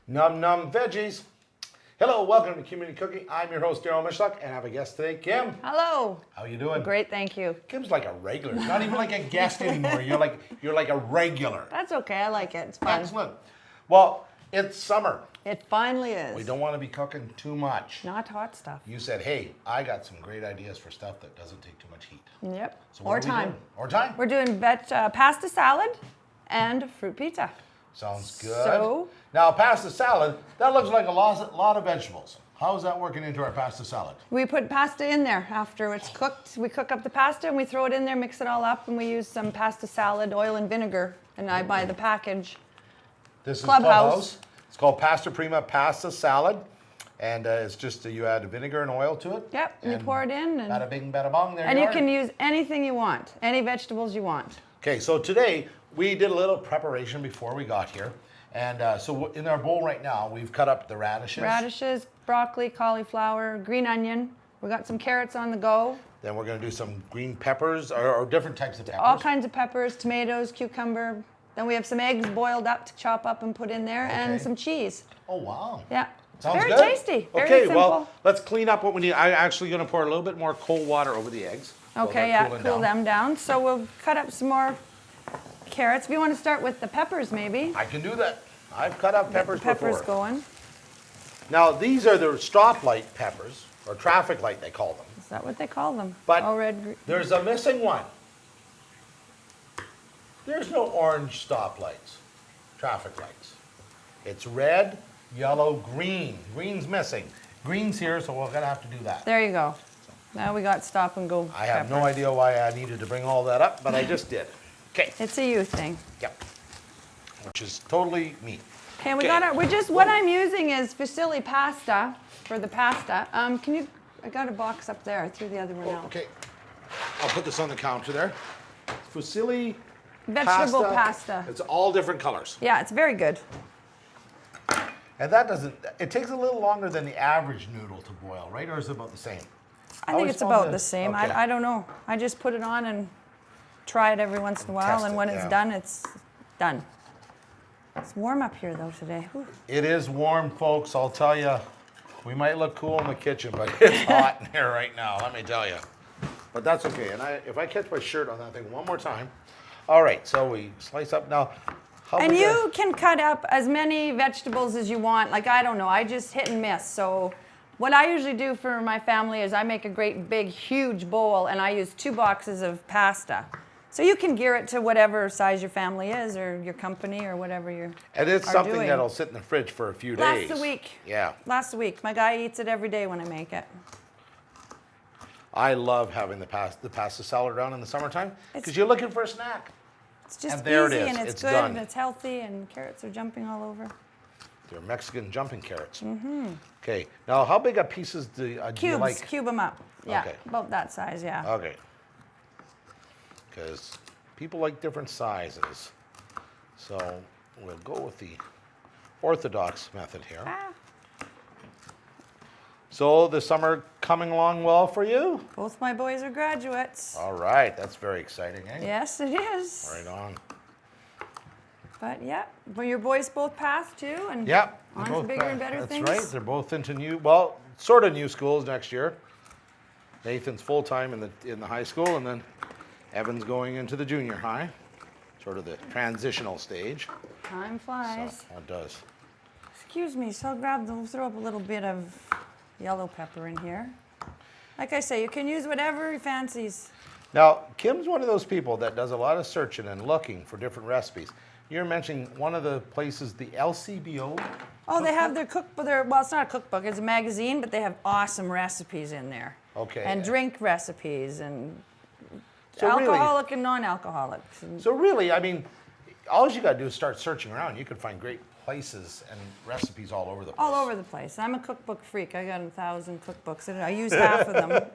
Num Num Veggies. Hello, welcome to Community Cooking. I'm your host, Daryl Mishlock, and I have a guest today, Kim. Hello. How you doing? Great, thank you. Kim's like a regular, not even like a guest anymore. You're like a regular. That's okay, I like it. It's fun. Excellent. Well, it's summer. It finally is. We don't want to be cooking too much. Not hot stuff. You said, hey, I got some great ideas for stuff that doesn't take too much heat. Yep. So what Or are we time. doing? Or time. We're doing pasta salad and fruit pizza. Sounds good. So- Now, pasta salad, that looks like a lot of vegetables. How is that working into our pasta salad? We put pasta in there after it's cooked. We cook up the pasta and we throw it in there, mix it all up, and we use some pasta salad oil and vinegar. And I buy the package. This is Clubhouse. It's called Pasta Prima Pasta Salad. And it's just you add vinegar and oil to it. Yep, and you pour it in. And Bada bing, bada bong, there you are. can use anything you want, any vegetables you want. Okay, so today we did a little preparation before we got here. And so in our bowl right now, we've cut up the radishes. Radishes, broccoli, cauliflower, green onion. We got some carrots on the go. Then we're going to do some green peppers or different types of peppers. All kinds of peppers, tomatoes, cucumber. Then we have some eggs boiled up to chop up and put in there, Okay. and some cheese. Oh, wow. Yeah. Sounds Very good. tasty. Very okay, simple. well, let's clean up what we need. I'm actually going to pour a little bit more cold water over the eggs. while Okay, they're yeah, cooling cool down. them down. So we'll cut up some more carrots. If you want to start with the peppers, maybe. I can do that. I've cut up Get peppers the peppers before. going. Now, these are the stoplight peppers, or traffic light, they call them. Is that what they call them? But All red. there's a missing one. There's no orange stoplights, traffic lights. It's red, yellow, green. Green's missing. Green's here, so we're gonna have to do that. There you go. Now we got stop and go. I have no peppers. idea why I needed to bring all that up, but I just did. Okay, It's a you thing. yep. Which is totally me. Okay, we Okay. got our. We're just. What I'm using is fusilli pasta for the pasta. Can you? I got a box up there. I threw the other one out. Okay, I'll put this on the counter there. Fusilli Vegetable pasta. It's all different colors. Yeah, it's very good. And that doesn't, it takes a little longer than the average noodle to boil, right? Or is it about the same? I think always it's found about that- the same. okay. I don't know. I just put it on and try it every once in a while, Test and it, when yeah. it's done, it's done. It's warm up here though today. Whew. It is warm, folks. I'll tell you, we might look cool in the kitchen, but it's hot in here right now, let me tell you. But that's okay. And if I catch my shirt on that thing one more time. All right, so we slice up now. How And big you can cut up as many vegetables as you want. Like, I don't know, I just hit and miss. So what I usually do for my family is I make a great big huge bowl and I use 2 boxes of pasta. So you can gear it to whatever size your family is or your company or whatever you're And it's are something doing. that'll sit in the fridge for a few days. Lasts a week. Yeah. Lasts a week. My guy eats it every day when I make it. I love having the pasta salad around in the summertime because It's- you're looking for a snack. It's just And there it easy is. and it's It's good done. and it's healthy and carrots are jumping all over. They're Mexican jumping carrots. Okay, now how big a pieces do you Cubes, like? cube them up. Yeah, Okay. about that size, yeah. Okay. Because people like different sizes. So we'll go with the orthodox method here. Ah, So the summer coming along well for you? both my boys are graduates. All right, that's very exciting, eh? Yes, it is. Right on. But yeah, well, your boys both passed too, and Yep. on to bigger and better that's things. right. They're both into sort of new schools next year. Nathan's full time in the high school, and then Evan's going into the junior high, sort of the transitional stage. Time flies. So it does. Excuse me, so I'll throw up a little bit of yellow pepper in here. Like I say, you can use whatever he fancies. Now, Kim's one of those people that does a lot of searching and looking for different recipes. You're mentioning one of the places, the LCBO. Oh, they have their cookbook. Well, it's not a cookbook; it's a magazine, but they have awesome recipes in there. Okay. And drink recipes and So really- alcoholic and non-alcoholics. And So really, I mean, all you got to do is start searching around. You can find great places and recipes all over the place. all over the place. I'm a cookbook freak. I got 1,000 cookbooks, and I use half of them.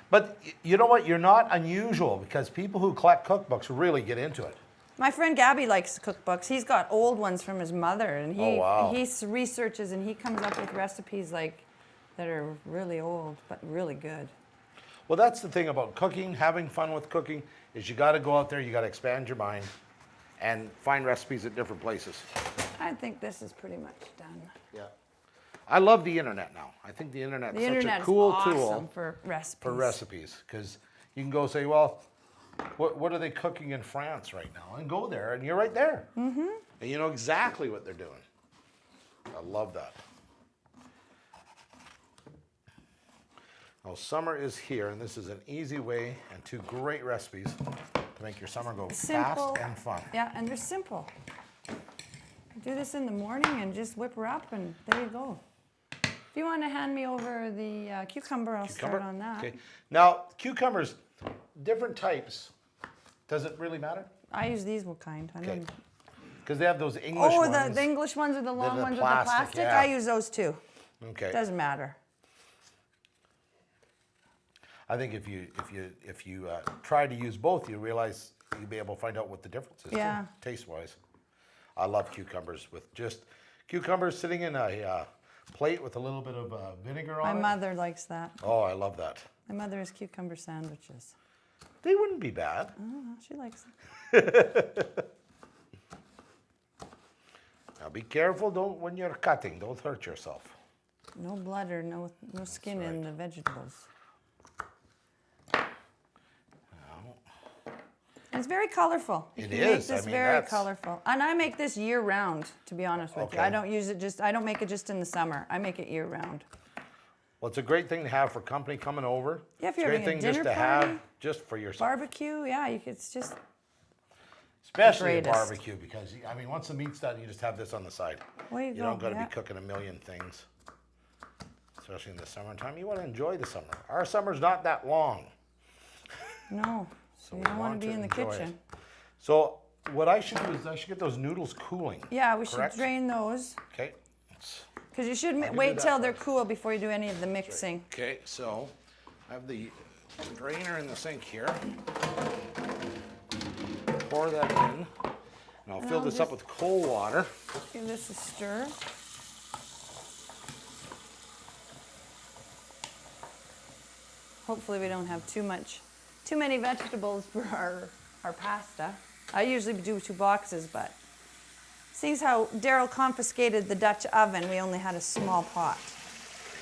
But you know what? You're not unusual because people who collect cookbooks really get into it. My friend Gabby likes cookbooks. He's got old ones from his mother, and Oh, wow. he researches and he comes up with recipes like that are really old but really good. Well, that's the thing about cooking, having fun with cooking, is you got to go out there, you got to expand your mind and find recipes at different places. I I think this is pretty much done. Yeah. I love the internet now. I think the internet's The such internet's a cool awesome tool for recipes. for recipes because you can go say, well, what are they cooking in France right now? And go there, and you're right there. Mm-hmm. And you know exactly what they're doing. I love that. Well, summer is here, and this is an easy way and 2 great recipes to make your summer go Simple. fast and fun. Yeah, and they're simple. Do this in the morning and just whip her up, and there you go. If you want to hand me over the cucumber, I'll start on that. Okay. Now, cucumbers, different types. Does it really matter? I use these kind. I Okay. don't. Because they have those English Oh, ones. the English ones are the long the ones with the plastic, plastic. yeah. I use those too. Okay. Doesn't matter. I think if you try to use both, you realize you'll be able to find out what the difference is. Yeah. Too, taste-wise. I love cucumbers with just cucumbers sitting in a plate with a little bit of vinegar My on it. mother likes that. Oh, I love that. My mother has cucumber sandwiches. They wouldn't be bad. Oh, she likes it. Now be careful, don't when you're cutting, don't hurt yourself. No blood or no skin in the vegetables. And it's very colorful. You It can is. Make this I mean, very that's- colorful. And I make this year round, to be honest with you. Okay. I don't use it I don't make it just in the summer. I make it year round. Well, it's a great thing to have for company coming over. Yeah, if It's you're a great having a thing just dinner to party, have just for yourself. Barbecue, yeah, it's just Especially a greatest. barbecue because, I mean, once the meat's done, you just have this on the side. There you You go, don't got to yeah. be cooking a million things, especially in the summertime. You want to enjoy the summer. Our summer's not that long. no. So you we don't want want to be to in the enjoy it. kitchen. So what I should do is I should get those noodles cooling. Yeah, we should Correct? drain those Okay. because you should can do wait that till they're first. cool before you do any of the mixing. Okay, so I have the drainer in the sink here. Pour that in. And I'll fill I'll this up with cold water. Give this a stir. Hopefully we don't have too many vegetables for our pasta. I usually do 2 boxes, but seeing how Daryl confiscated the Dutch oven, we only had a small pot.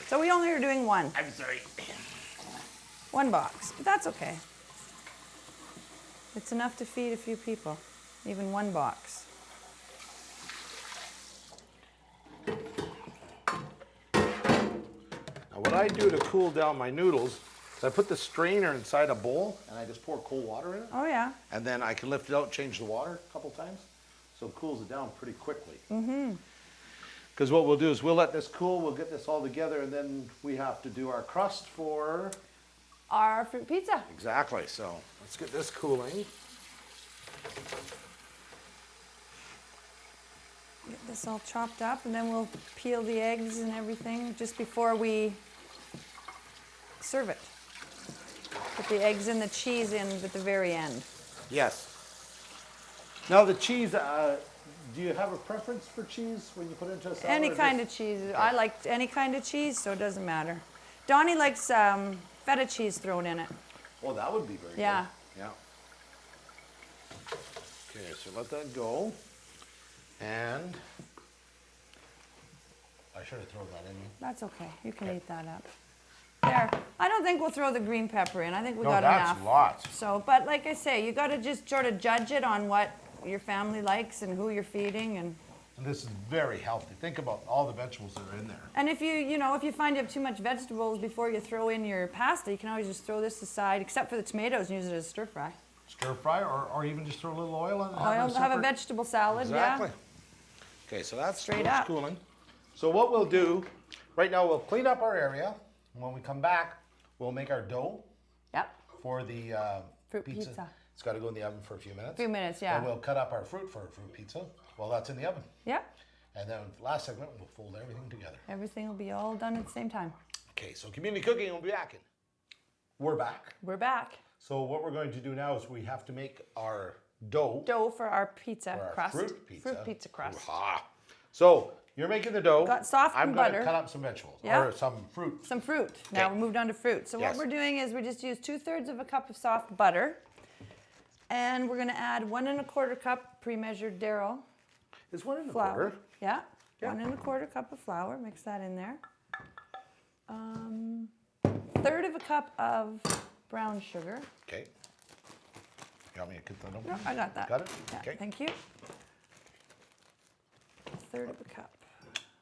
So we only are doing 1. I'm sorry. 1 box, but that's okay. It's enough to feed a few people, even 1 box. Now what I do to cool down my noodles is I put the strainer inside a bowl and I just pour cold water in it. Oh yeah, And then I can lift it out, change the water a couple times. So it cools it down pretty quickly. Because what we'll do is we'll let this cool, we'll get this all together, and then we have to do our crust for... our fruit pizza. Exactly, so let's get this cooling. Get this all chopped up, and then we'll peel the eggs and everything just before we serve it. Put the eggs and the cheese in at the very end. Yes. Now the cheese, do you have a preference for cheese when you put it into a salad? Any kind of cheese. I like any kind of cheese, so it doesn't matter. Donnie likes feta cheese thrown in it. Oh, that would be very Yeah. good. Yeah. Okay, so let that go. And I should have thrown that in. That's okay. You can eat that up. There. I don't think we'll throw the green pepper in. I think we No, got that's enough. lots. So, but like I say, you got to just sort of judge it on what your family likes and who you're feeding, and this is very healthy. Think about all the vegetables that are in there. and if you find you have too much vegetables before you throw in your pasta, you can always just throw this aside, except for the tomatoes, and use it as stir fry. Stir fry, or even just throw a little oil in it. Have a separate- vegetable salad, Exactly. yeah. Okay, so that's Straight what's up. cooling. So what we'll do, right now we'll clean up our area. When we come back, we'll make our dough Yep. for the Fruit pizza. It's got to go in the oven for a few minutes. Few minutes, yeah. And we'll cut up our fruit for a fruit pizza while that's in the oven. Yep. And then last segment, we'll fold everything together. Everything will be all done at the same time. Okay, so community cooking will be back in. We're back. We're back. So what we're going to do now is we have to make our dough. Dough for our pizza for our crust. Fruit pizza. Fruit pizza crust. Ah. So you're making the dough. Got soft I'm and going butter. to cut up some vegetables Yeah. or some fruit. Some fruit. Now Okay. we moved on to fruit. So Yes. what we're doing is we just use 2/3 of a cup of soft butter. And we're going to add 1 1/4 cup pre-measured Darryl. Is 1 1/4? Flour. Yeah. Yeah. 1 1/4 cup of flour. Mix that in there. 1/3 of a cup of brown sugar. Okay. You want me to get that open? No, I got that. Got it? Yeah, Okay. thank you. 1/3 of a cup.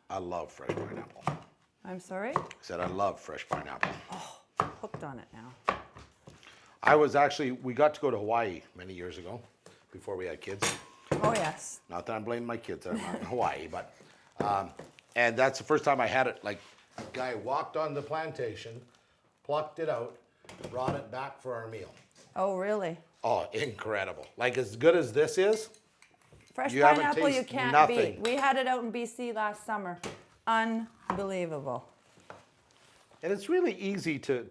I love fresh pineapple. I'm sorry? I said I love fresh pineapple. Hooked on it now. We got to go to Hawaii many years ago, before we had kids. Oh, yes. Not that I'm blaming my kids, I'm not in Hawaii, but, and that's the first time I had it, like, a guy walked on the plantation, plucked it out, brought it back for our meal. Oh, really? Oh, incredible. Like, as good as this is, Fresh You haven't pineapple you tasted can't nothing. beat. We had it out in BC last summer. Unbelievable. and it's really easy to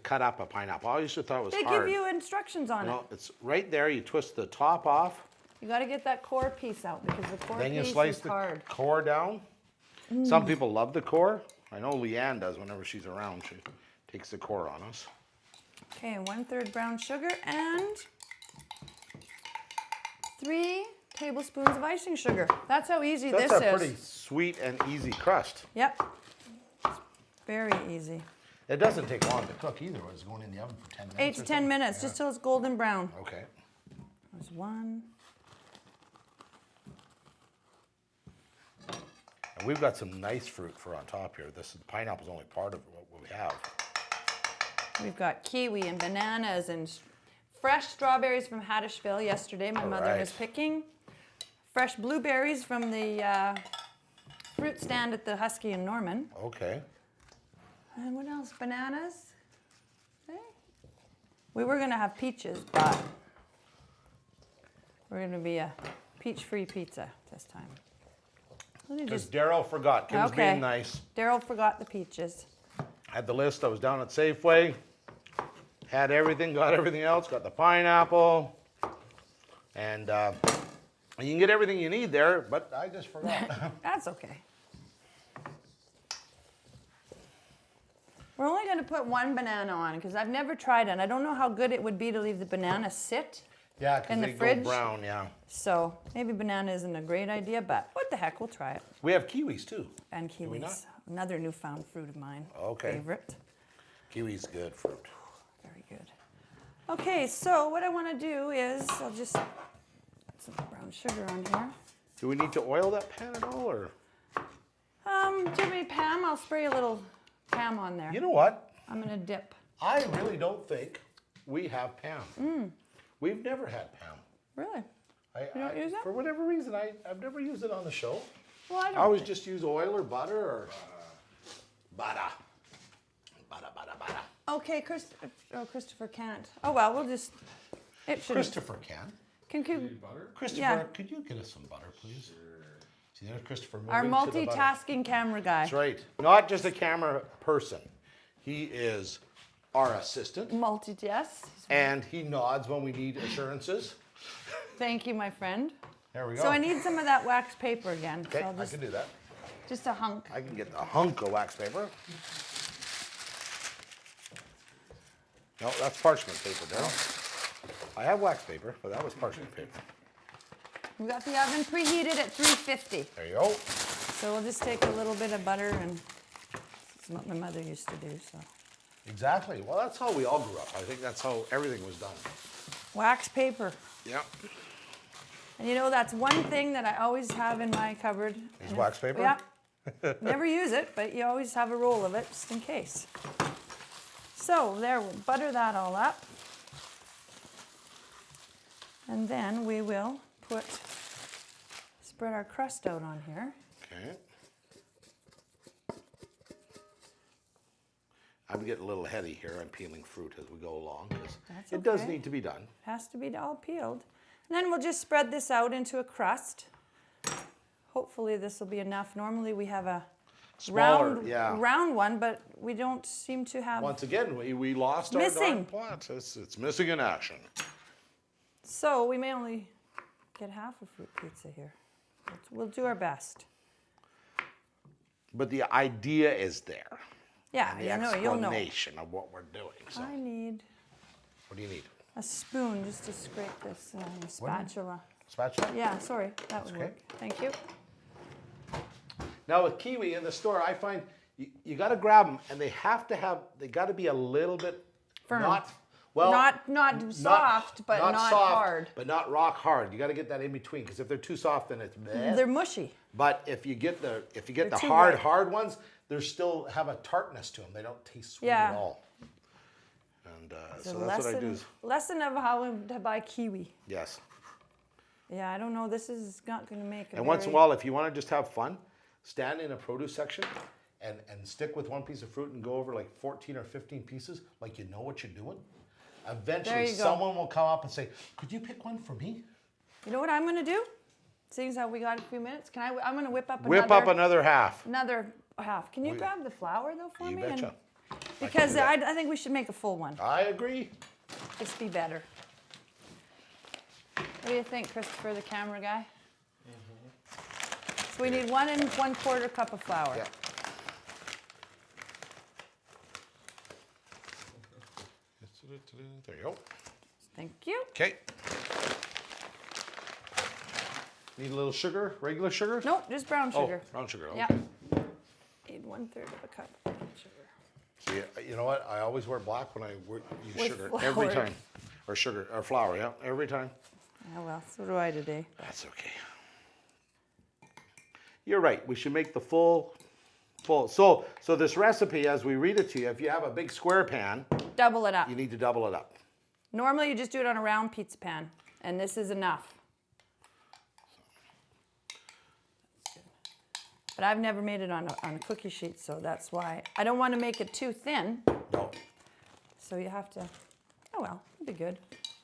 cut up a pineapple. I used to thought it was They hard. give you instructions on You it. know, it's right there, you twist the top off, You got to get that core piece out because the core then you piece slice is the hard. core down. Some people love the core. I know Leanne does whenever she's around. She takes the core on us. Okay, 1/3 brown sugar and 3 tablespoons of icing sugar. That's how easy That's this a is. pretty sweet and easy crust. Yep. It's very easy. It doesn't take long to cook either. It's going in the oven for 10 minutes. 8 to 10 minutes, just till it's golden brown. Okay. There's one. And we've got some nice fruit for on top here. Pineapple's only part of what we have. We've got kiwi and bananas and fresh strawberries from Haddishville yesterday. My mother was right. picking. Fresh blueberries from the fruit stand at the Husky in Norman. Okay. And what else? Bananas. Okay. We were going to have peaches, but we're going to be a peach-free pizza this time. Let me Because just. Daryl forgot. Kim's Okay. being nice. Daryl forgot the peaches. Had the list. I was down at Safeway. Had everything. Got everything else. Got the pineapple. And you can get everything you need there, but I just forgot. That's okay. We're only going to put 1 banana on because I've never tried it. And I don't know how good it would be to leave the banana sit. Yeah, because In the they fridge? go brown, yeah. So maybe banana isn't a great idea, but what the heck, we'll try it. We have kiwis too. And we not? kiwis, another newfound fruit of mine. Okay. Favorite. Kiwi's good fruit. Very good. Okay, so what I want to do is I'll just put some brown sugar on here. Do we need to oil that pan at all, or? Do you have any Pam? I'll spray a little Pam on there. You know what? I'm going to dip. I really don't think we have Pam. We've never had Pam. Really? I, You don't use it? For whatever reason, I've never used it on the show. Well, I I don't. always just use oil or butter or butter. Butter. Okay, Christopher can't. Oh, well, we'll just. It should. Christopher can. Can Butter? Christopher, Yeah. could you get us some butter, please? See, there's Christopher our moving to the butter. multitasking camera guy. That's right. Not just a camera person. He is our assistant, Yes. and he nods when we need assurances. Thank you, my friend. There we go. So I need some of that wax paper again. Okay, So I'll I just, can do that. just a hunk. I can get a hunk of wax paper. No, that's parchment paper, Daryl. I have wax paper, but that was parchment paper. We've got the oven preheated at 350. There you go. So we'll just take a little bit of butter, and it's what my mother used to do. So Exactly. Well, that's how we all grew up. I think that's how everything was done. wax paper. Yeah. And you know, that's one thing that I always have in my cupboard. Is wax paper? Yeah. Never use it, but you always have a roll of it just in case. So there, we'll butter that all up. And then we will spread our crust out on here. Okay. I'm getting a little heady here. I'm peeling fruit as we go along because That's it does okay. need to be done. Has to be all peeled. And then we'll just spread this out into a crust. Hopefully this will be enough. Normally we have a Smaller, round, yeah. round one, but we don't seem to have. Once again, we lost our Missing. darn plot. It's missing in action. So we may only get half a fruit pizza here. We'll do our best. But the idea is there. Yeah, And the you know, you'll know. explanation of what we're doing. So, I need what do you need? a spoon just to scrape this spatula. spatula? Yeah, sorry, that would okay. work. Thank you. Now with kiwi in the store, I find you got to grab them, and they got to be a little bit Firm. not soft, but not soft, hard. but not rock hard. You got to get that in between, because if they're too soft, then it's bleh. They're mushy. But if you get the too hard ones, they still have a tartness to them. They don't taste sweet Yeah. at all. And It's so a that's what I do. lesson of how to buy kiwi. Yes. Yeah, I don't know. This is not going to make. And once in a while, if you want to just have fun, stand in a produce section and stick with one piece of fruit and go over like 14 or 15 pieces, like you know what you're doing. Eventually, you go. someone will come up and say, "Could you pick one for me?" You know what I'm going to do? Seeing as how we got a few minutes, I'm going to whip up another half. another half. Can you grab the flour though for You me? betcha. Because do that. I think we should make a full one. I agree. Just be better. What do you think, Christopher, the camera guy? So we need 1 1/4 cup of flour. Yeah. There you go. Thank you. Okay. Need a little sugar, regular sugar? Nope, just brown sugar. Oh, brown sugar. Okay. Yeah. Need 1/3 of a cup of brown sugar. See, you know what? I always wear black when I use With sugar every flour. time, or sugar or flour. Yeah, every time. Oh well, so do I today. That's okay. You're right. We should make the full. So this recipe, as we read it to you, if you have a big square pan, Double it up. you need to double it up. Normally you just do it on a round pizza pan, and this is enough. But I've never made it on a cookie sheet, so that's why. I don't want to make it too thin, No. so you have to, oh well, it'll be good.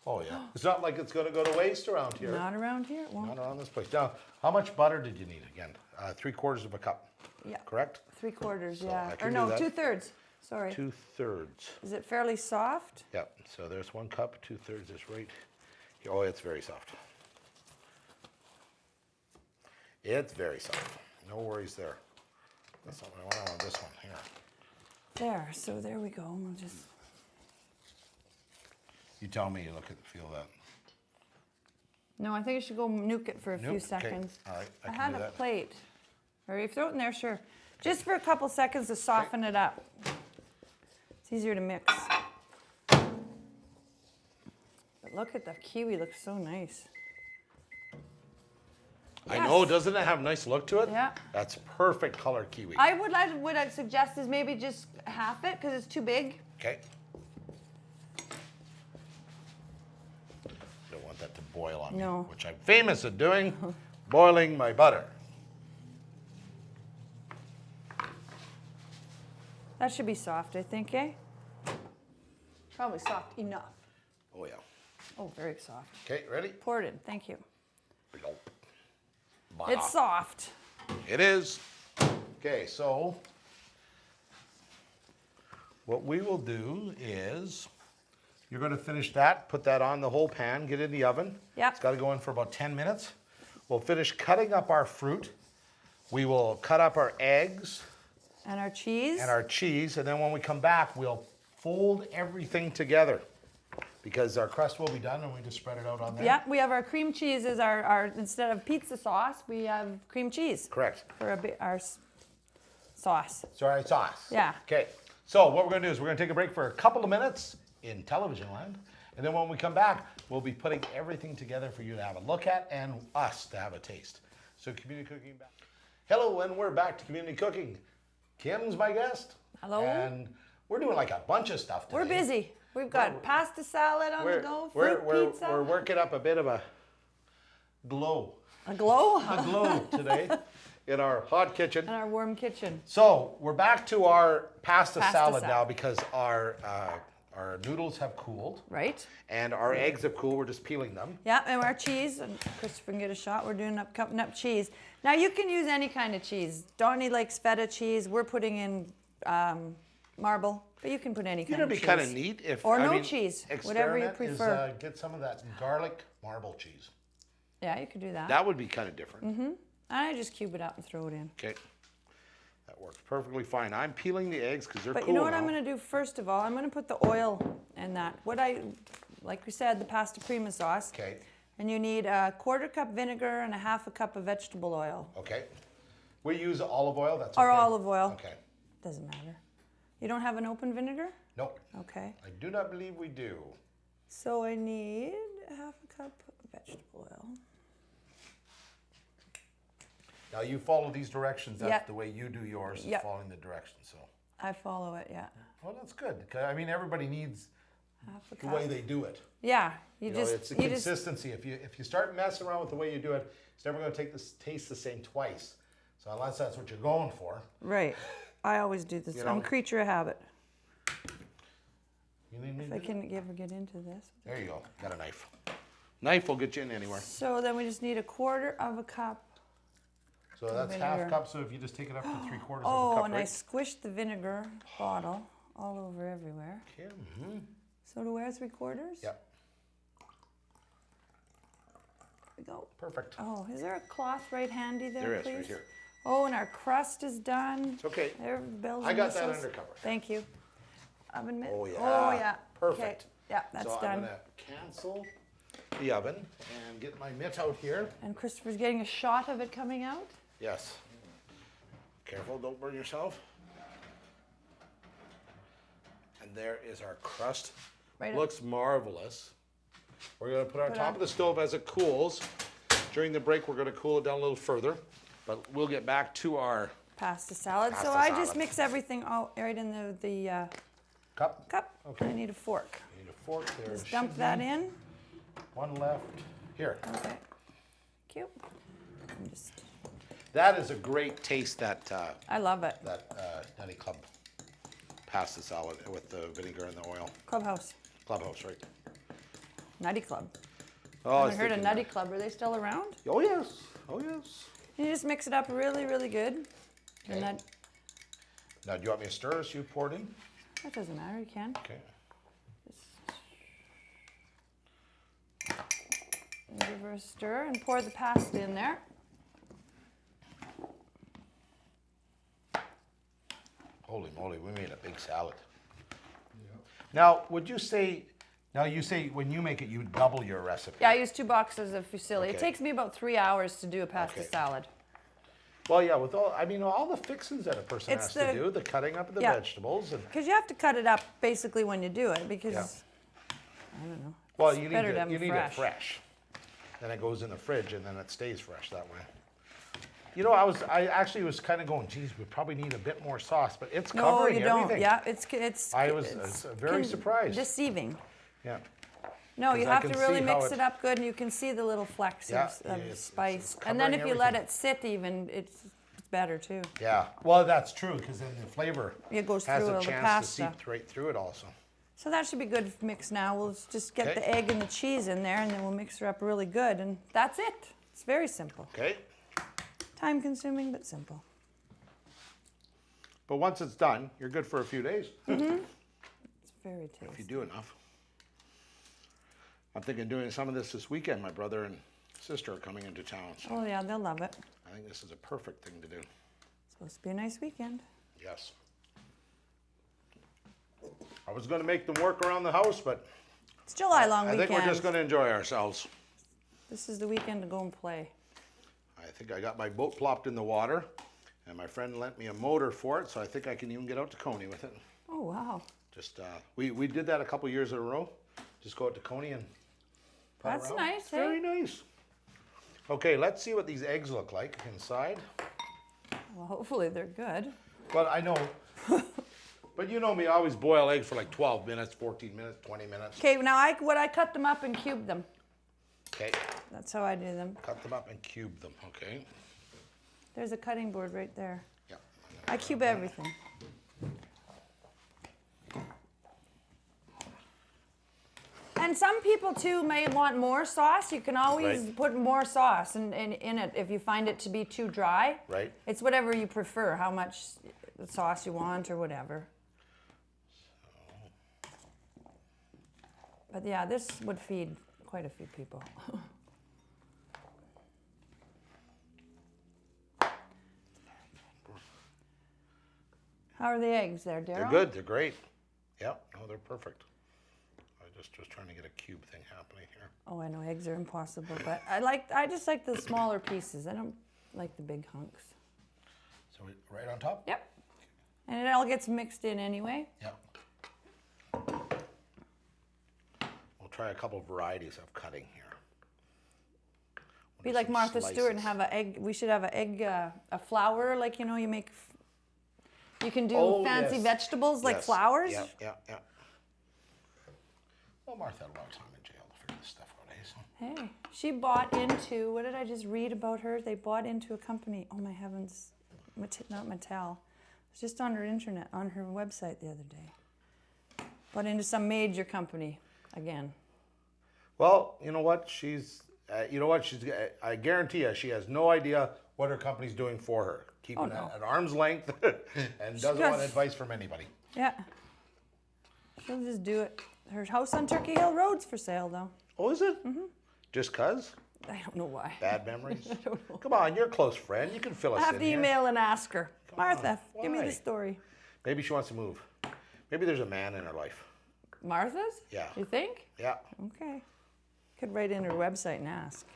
Oh yeah. It's not like it's going to go to waste around here. Not around here, it won't. Not around this place. Now, how much butter did you need again? 3/4 of a cup. Yeah. Correct? 3/4, I yeah. can Or do no, that. 2/3. Sorry. 2/3. Is it fairly soft? Yep. So there's 1 cup. 2/3 is right here. Oh, it's very soft. It's very soft. No worries there. That's not what I want. This one here. There, so there we go. We'll just, You tell me. You look at feel that. no, I think I should go nuke it for a few Nuke? Okay. seconds. All right, I I can had do a that. plate. Or you throw it in there, sure. Just for a couple seconds to soften it up. It's easier to mix. But look at the kiwi, looks so nice. I know. Yes. Doesn't it have a nice look to it? Yeah. That's perfect color kiwi. What I'd suggest is maybe just half it because it's too big. Okay. Don't want that to boil on No. me, which I'm famous at doing, boiling my butter. That should be soft, I think, eh? Probably soft enough. Oh yeah. Oh, very soft. Okay, ready? Pour it in, thank you. Nope. It's soft. It is. Okay, so what we will do is you're going to finish that, put that on the whole pan, get it in the oven. Yep. It's got to go in for about 10 minutes. We'll finish cutting up our fruit. We will cut up our eggs And our cheese. and our cheese, and then when we come back, we'll fold everything together because our crust will be done and we just spread it out on there. Yeah, we have our cream cheese as our instead of pizza sauce, we have cream cheese Correct. for our sauce. Sorry, sauce. Yeah. Okay. So what we're going to do is we're going to take a break for a couple of minutes in television land, and then when we come back, we'll be putting everything together for you to have a look at and us to have a taste. So community cooking back. Hello, and we're back to community cooking. Kim's my guest. Hello. And we're doing like a bunch of stuff today. We're busy. We've got pasta salad on the go, we're, fruit pizza. we're working up a bit of a glow. A glow A glow today in our hot kitchen. in our warm kitchen. So we're back to our pasta Pasta salad salad. now because our noodles have cooled Right? and our eggs have cooled. We're just peeling them. Yeah, and our cheese, and Christopher can get a shot. We're doing cutting up cheese. Now you can use any kind of cheese. Donnie likes feta cheese. We're putting in marble, but you can put any kind It'd of be cheese. kind of neat if Or I no mean, cheese, whatever you experiment prefer. Is, get some of that garlic marble cheese. Yeah, you could do that. That would be kind of different. Mm-hmm. I just cube it up and throw it in. Okay, that works perfectly fine. I'm peeling the eggs because they're But cool you know what now. I'm going to do first of all? I'm going to put the oil in that. Like we said, the pasta prima sauce. Okay. And you need a 1/4 cup vinegar and a 1/2 cup of vegetable oil. Okay. We use olive oil. That's Or okay. olive oil. Okay. Doesn't matter. You don't have an open vinegar? Nope. Okay. I do not believe we do. So I need a 1/2 cup of vegetable oil. Now you follow these directions. That's Yep. the way you do yours, is Yep. following the directions. So, I follow it, yeah. well, that's good. 'Cause, I mean, everybody needs 1/2 the cup. way they do it. Yeah, You know, it's the you just consistency. If you start messing around with the way you do it, it's never going to taste the same twice. So unless that's what you're going for, right. I always do this. You I'm a know? creature of habit. you need me If to I do can ever get into this. There you go. Got a knife. Knife will get you in anywhere. So then we just need a 1/4 cup. So that's vinegar. 1/2 cup. So if you just take it up to 3/4 of a Oh, cup, and I right? squished the vinegar bottle all over everywhere. Okay. Mm-hmm. So to where 3/4? Yep. There we go. Perfect. Oh, is there a cloth right handy there, There is, please? right here. Oh, and our crust is done. It's okay. There, the bells I and got that whistles. under cover. Thank you. Oven mitt. Oh, yeah. Oh, yeah. Perfect. Okay. Yeah, that's so done. I'm going to cancel the oven and get my mitt out here. And Christopher's getting a shot of it coming out. Yes. Careful, don't burn yourself. And there is our crust. Right up. Looks marvelous. We're going to put it on Put top on. of the stove as it cools. During the break, we're going to cool it down a little further. But we'll get back to our Pasta salad. So Pasta I just salad. mix everything out right in the cup. cup. Okay. I need a fork. You need a fork there. Just dump that in. One left. Here. Okay. Cute. And just, That is a great taste, that I love it. Nutty Club pasta salad with the vinegar and the oil. Clubhouse. Clubhouse, right? Nutty Club. Oh, I was haven't heard of thinking Nutty that. Club. Are they still around? Oh, yes. Oh, yes. You just mix it up really, really good. Okay. And that Now, do you want me to stir as you pour it in? doesn't matter. You can. Okay. Just and give her a stir and pour the pasta in there. Holy moly, we made a big salad. Now, would you say, now you say when you make it, you double your recipe? Yeah, I use 2 boxes of fusilli. It Okay. takes me about 3 hours to do a pasta Okay. salad. Well, yeah, with all the fixings that a person It's has to the- do, the cutting up of the Yeah. vegetables, and Because you have to cut it up basically when you do it because, Yeah. I don't know. well, It's you need better to have it them fresh. Then it goes in the fridge, and then it stays fresh that way. You know, I actually was kind of going, geez, we probably need a bit more sauce, but it's No, covering you don't. everything. Yeah, it's. I was it's very surprised. Deceiving. Yeah. No, you 'Cause I have can to really see how mix it up good, and you can see the little flecks Yeah, of it's spice. And then if covering you let everything. it sit, even it's better too. Yeah. Well, that's true, because then the flavor It goes has through a all the chance pasta. to seep right through it also. So that should be good mix now. We'll just get Okay. the egg and the cheese in there, and then we'll mix her up really good, and that's it. It's very simple. Okay. Time consuming, but simple. But once it's done, you're good for a few days It's very if you tasty. do enough. I'm thinking of doing some of this weekend. My brother and sister are coming into town, so Oh yeah, they'll love it. I think this is a perfect thing to do. It's supposed to be a nice weekend. Yes. I was going to make them work around the house, but It's July long I weekend. think we're just going to enjoy ourselves. This is the weekend to go and play. I think I got my boat plopped in the water, and my friend lent me a motor for it, so I think I can even get out to Coney with it. Oh wow, Just we did that a couple years in a row. Just go out to Coney and putt that's around. nice. It's very Hey? nice. Okay, let's see what these eggs look like inside. Well, hopefully they're good. Well, I know, but you know me, I always boil eggs for like 12 minutes, 14 minutes, 20 minutes. Okay, now I cut them up and cube them. Okay, That's how I do them. cut them up and cube them. Okay. There's a cutting board right there. Yeah. I cube everything. And some people too may want more sauce. You can always Right. put more sauce in it if you find it to be too dry. Right. It's whatever you prefer, how much sauce you want or whatever. But yeah, this would feed quite a few people. How are the eggs there, Daryl? They're good. They're great. Yeah. No, they're perfect. I just was trying to get a cube thing happening here. Oh, I know eggs are impossible, but I just like the smaller pieces. I don't like the big hunks. So right on top? Yep. And it all gets mixed in anyway. Yep. We'll try a couple varieties of cutting here. Be like Martha Stewart and have an egg. We should have an egg, a flour, like, you know, you make. You can do fancy vegetables like flowers. Yeah, yeah, yeah. Well, Martha had a lot of time in jail to figure this stuff out, eh? So. Hey, she bought into, what did I just read about her? They bought into a company. Oh my heavens, not Mattel. It's just on her internet, on her website the other day. Bought into some major company again. Well, you know what? I guarantee you, she has no idea what her company's doing for her. Keeping it at arm's length and doesn't want advice from anybody. Yeah. She'll just do it. Her house on Turkey Hill Road's for sale, though. Oh, is it? Mm-hmm. Just 'cause? I don't know why. Bad memories? I don't know. Come on, you're a close friend. You can fill us I in have to here. email and ask her. Martha, give me Why? the story. Maybe she wants to move. Maybe there's a man in her life. Martha's? Yeah. You think? Yeah. Okay. Could write in her website and ask.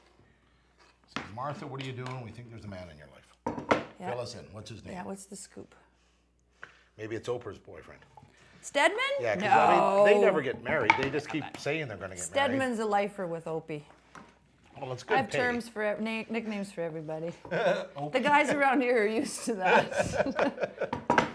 So, Martha, what are you doing? We think there's a man in your life. Yeah. Fill us in. What's his name? Yeah, what's the scoop? Maybe it's Oprah's boyfriend. Stedman? Yeah, 'cause No. they never get married. They just keep saying they're going to get married. Stedman's a lifer with Opie. Well, it's good I have pay. terms for nicknames for everybody. The guys around here are used to that.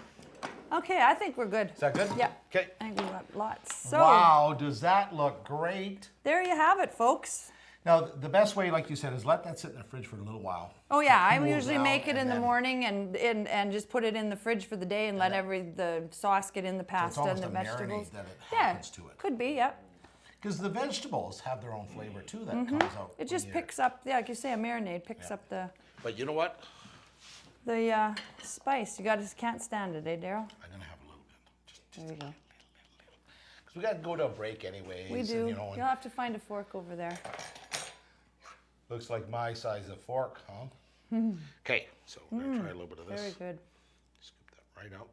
Okay, I think we're good. Is that good? Yeah. Okay. I think we got lots. So Wow, does that look great? there you have it, folks. Now, the best way, like you said, is let that sit in the fridge for a little while. Oh yeah, I Cool usually down make it and in the then- morning and just put it in the fridge for the day and let the sauce get in the pasta and almost the a marinade vegetables. that it Yeah, happens to it. could be. Yep. Because the vegetables have their own flavor too that comes out. Mm-hmm. It when just you- picks up. Yeah, like you say, a marinade picks Yeah. up the But you know what? spice. You just can't stand it, eh, Daryl? I'm going to have a little bit. Just There you go. because we got to go to a break anyways. We and, do. you know, and You'll have to find a fork over there. looks like my size of fork, huh? Okay, so we're going to try a little bit of this. Very good. Scoop that right out.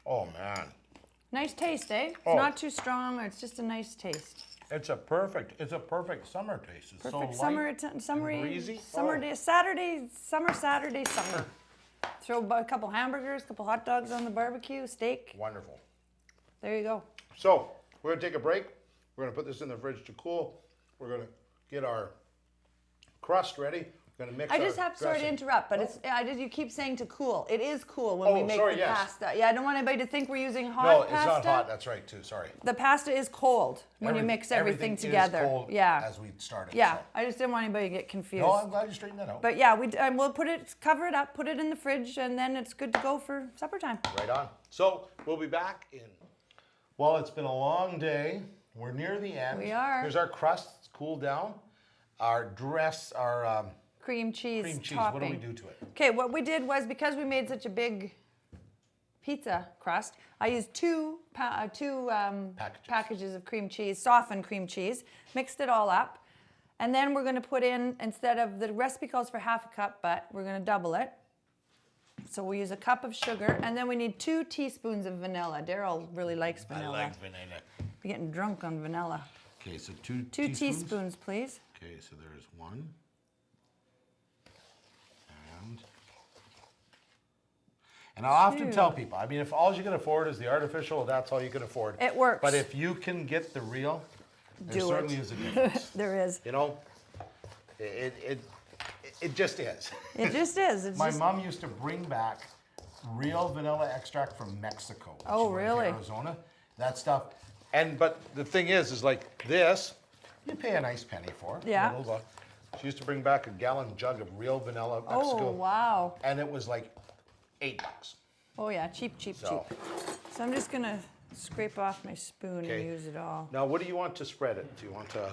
Oh, man. Nice taste, eh? It's Oh. not too strong. It's just a nice taste. It's a perfect summer taste. It's Perfect so summer, light summery, and breezy. summer Oh. day, Saturday, summer. Throw a couple hamburgers, couple hot dogs on the barbecue, steak. Wonderful. There you go. So, we're going to take a break. We're going to put this in the fridge to cool. We're going to get our crust ready. We're going to mix I just our have, sorry to dressing. interrupt, but you keep saying to cool. It is cool when we make sorry, the yes. pasta. Yeah, I don't want anybody to think we're using hot No, pasta. it's not hot. That's right, too. Sorry. The pasta is cold when you mix everything together. Is cold yeah. as we started. Yeah, So. I just didn't want anybody to get confused. No, I'm glad you straightened that out. But yeah, we'll cover it up, put it in the fridge, and then it's good to go for supper time. Right on. So, we'll be back in. Well, it's been a long day. We're near the end. We are. Here's our crust. It's cooled down. Our Cream cheese What do we topping. do to it? Okay, what we did was, because we made such a big pizza crust, I used two packages of cream cheese, softened cream cheese, mixed it all up, and then we're going to put in, instead of, the recipe calls for half a cup, but we're going to double it. So we use a cup of sugar, and then we need 2 teaspoons of vanilla. Daryl really likes vanilla. I like vanilla. We're getting drunk on vanilla. Okay, so 2 2 teaspoons, please. Okay, so there's 1. And I often 2. tell people, I mean, if all you can afford is the artificial, that's all you can afford. It works. But if you can get the real, there Do it. certainly is a difference. There is. You know, it just is. It just is. It's My just, mom used to bring back real vanilla extract from Mexico. when Oh, she went to really? Arizona, that stuff. But the thing is like this, you pay a nice penny for. Yeah. You know, she used to bring back a gallon jug of real vanilla Mexico. oh, wow. And it was like $8. Oh, yeah, cheap. So, So I'm just going to scrape off my spoon Okay. and use it all. now what do you want to spread it? Do you want to?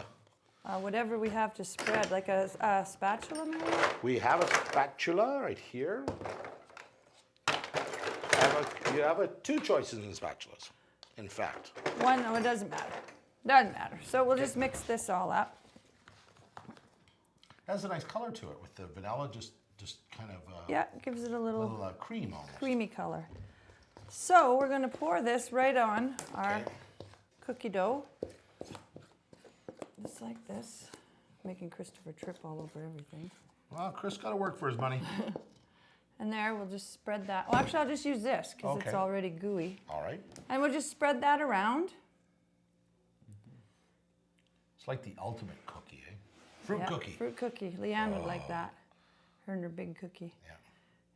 Whatever we have to spread, like a spatula maybe? We have a spatula right here. You have 2 choices in spatulas, in fact. One, no, it doesn't matter. Doesn't matter. So we'll just mix this all up. It has a nice color to it with the vanilla just kind of Yeah, it gives it a little cream almost. creamy color. So we're going to pour this right on our Okay. cookie dough. Just like this. Making Christopher trip all over everything. Well, Chris got to work for his money. And there, we'll just spread that. Well, actually, I'll just use this because it's Okay. already gooey. All right. And we'll just spread that around. It's like the ultimate cookie, eh? Fruit Yeah, cookie. Fruit cookie. Leanne would like that. Her and her big cookie. Yeah.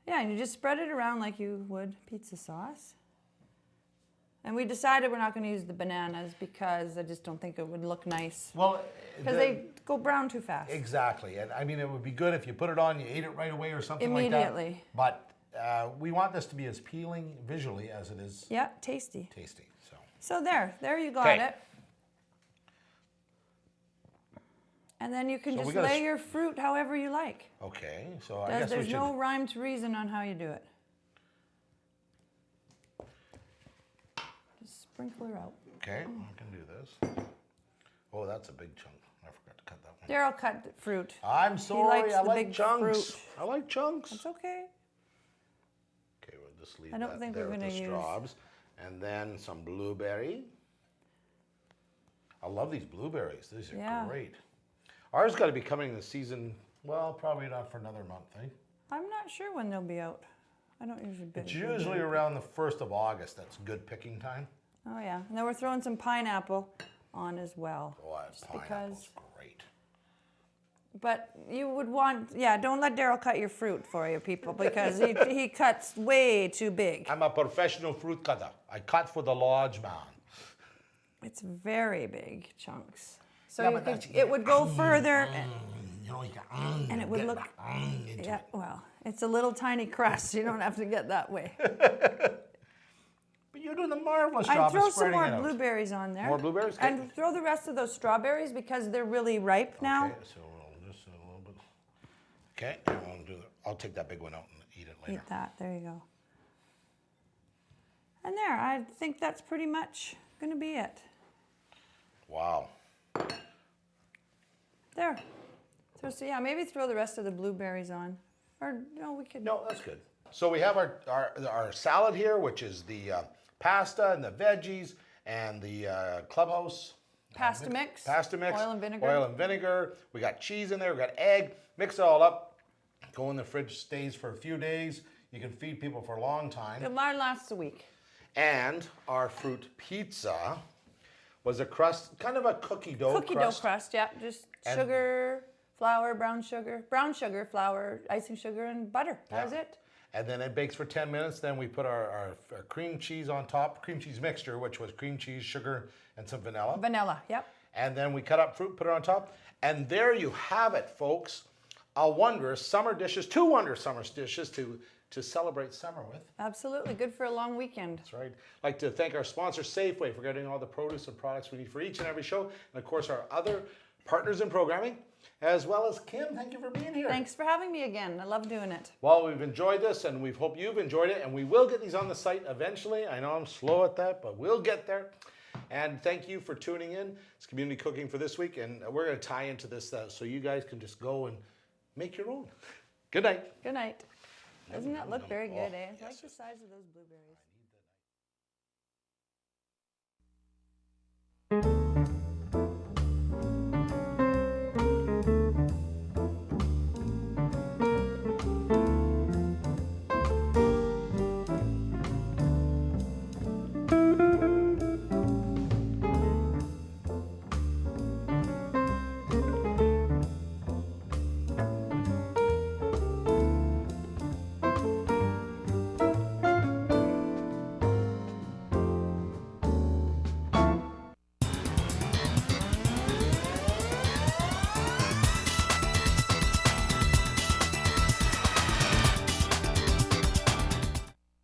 Yeah, and you just spread it around like you would pizza sauce. And we decided we're not going to use the bananas because I just don't think it would look nice. Well, Because they go brown too fast. Exactly. And I mean, it would be good if you put it on, you ate it right away or something Immediately. like that. But we want this to be as appealing visually as it is Yeah, tasty. tasty. So. So there you got Okay. it. And then you can So we just gotta lay your fruit however you like. Okay, so I guess we There's should. no rhyme to reason on how you do it. Just sprinkle her out. Okay, I can do this. Oh, that's a big chunk. I forgot to cut that one. Daryl cut the fruit. I'm sorry, likes I the like big chunks. fruit. I like chunks. It's okay. Okay, we'll just leave I don't that think there we're with gonna the use- straws. And then some blueberry. I love these blueberries. These are Yeah. great. Ours got to be coming this season, well, probably not for another month, eh? I'm not sure when they'll be out. I don't usually pick. It's usually around the 1st of August. That's good picking time. Oh yeah. And then we're throwing some pineapple on as well. Oh, that Just pineapple's great. But you would want, yeah, don't let Daryl cut your fruit for you, people, because he cuts way too big. I'm a professional fruit cutter. I cut for the lodge man. It's very big chunks. So Yeah, you but could, that's- it would go further. You know, you can, And it would get look- back, into Yeah, it. well, it's a little tiny crust. You don't have to get that way. But you're doing a marvelous I'd job throw of some spreading more it out. blueberries on there. More blueberries? Okay. And throw the rest of those strawberries because they're really ripe now. Okay, so we'll just a little bit. Okay, and we'll do. I'll take that big one out and eat it later. Eat that. There you go. And there, I think that's pretty much going to be it. Wow. There. So yeah, maybe throw the rest of the blueberries on. Or no, we could. No, that's good. So we have our salad here, which is the pasta and the veggies and the clubhouse. Pasta mix. Pasta mix. Oil and vinegar. Oil and vinegar. We got cheese in there. We got egg. Mix it all up. Go in the fridge. Stays for a few days. You can feed people for a long time. Mine lasts a week. And our fruit pizza was a crust, kind of a cookie dough Cookie dough crust, yeah. Just And- sugar, flour, brown sugar, flour, icing sugar, and butter. That was Yeah. it. And then it bakes for 10 minutes. Then we put our cream cheese on top, cream cheese mixture, which was cream cheese, sugar, and some vanilla. Vanilla, yep. And then we cut up fruit, put it on top. And there you have it, folks. Two wondrous summer dishes to celebrate summer with. Absolutely. Good for a long weekend. That's right. I'd like to thank our sponsor, Safeway, for getting all the produce and products we need for each and every show. And of course, our other partners in programming, as well as Kim. Thank you for being here. Thanks for having me again. I love doing it. Well, we've enjoyed this, and we hope you've enjoyed it, and we will get these on the site eventually. I know I'm slow at that, but we'll get there. And thank you for tuning in. It's Community Cooking for this week, and we're going to tie into this so you guys can just go and make your own. Good night. Good night. Doesn't that look very good, eh? I yes, like the size of those blueberries.